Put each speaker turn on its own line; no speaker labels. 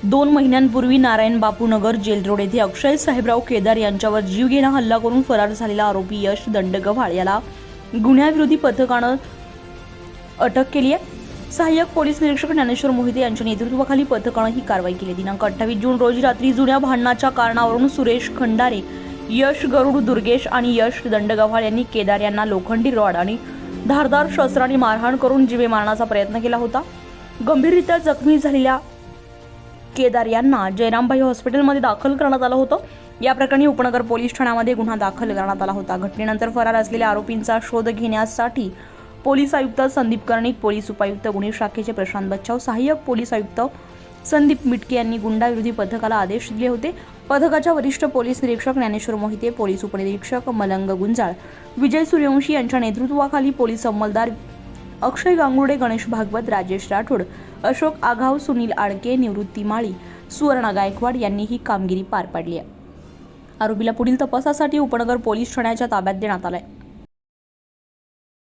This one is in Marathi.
2 महिन्यांपूर्वी नारायण बापू नगर जेल रोड येथे अक्षय साहेबराव केदार यांच्यावर जीवघेणा हल्ला करून फरार झालेला आरोपी यश दंडगव्हाळ याला गुन्ह्याविरोधी पथकानं अटक केली आहे। सहाय्यक पोलीस निरीक्षक ज्ञानेश्वर मोहिते यांच्या नेतृत्वाखाली पथकानं ही कारवाई केली। दिनांक 28 जून रोजी रात्री जुन्या भांडणाच्या कारणावरून सुरेश खंडारे, यश गरुड दुर्गेश आणि यश दंडगव्हाळ यांनी केदार यांना लोखंडी रॉड आणि धारदार शस्त्रांनी मारहाण करून जीवे मारण्याचा प्रयत्न केला होता। गंभीररीत्या जखमी झालेल्या केदार यांना जयरामबाई हॉस्पिटलमध्ये दाखल करण्यात आलं होतं। या प्रकरणी उपनगर पोलीस ठाण्यामध्ये गुन्हा दाखल करण्यात आला होता। घटनेनंतर फरार असलेल्या आरोपींचा शोध घेण्यासाठी पोलीस आयुक्त संदीप कर्णिक, पोलीस उपायुक्त गुन्हे शाखेचे प्रशांत बच्चाव, सहाय्यक पोलीस आयुक्त संदीप मिटके यांनी गुंडाविरोधी पथकाला आदेश दिले होते। पथकाच्या वरिष्ठ पोलीस निरीक्षक ज्ञानेश्वर मोहिते, पोलीस उपनिरीक्षक मलंग गुंजाळ, विजय सूर्यवंशी यांच्या नेतृत्वाखाली पोलीस अंमलदार अक्षय गांगुर्डे, गणेश भागवत, राजेश राठोड, अशोक आघाव, सुनील आडके, निवृत्ती माळी, सुवर्णा गायकवाड यांनी ही कामगिरी पार पाडली आहे। आरोपीला पुढील तपासासाठी उपनगर पोलीस ठाण्याच्या ताब्यात देण्यात आले आहे।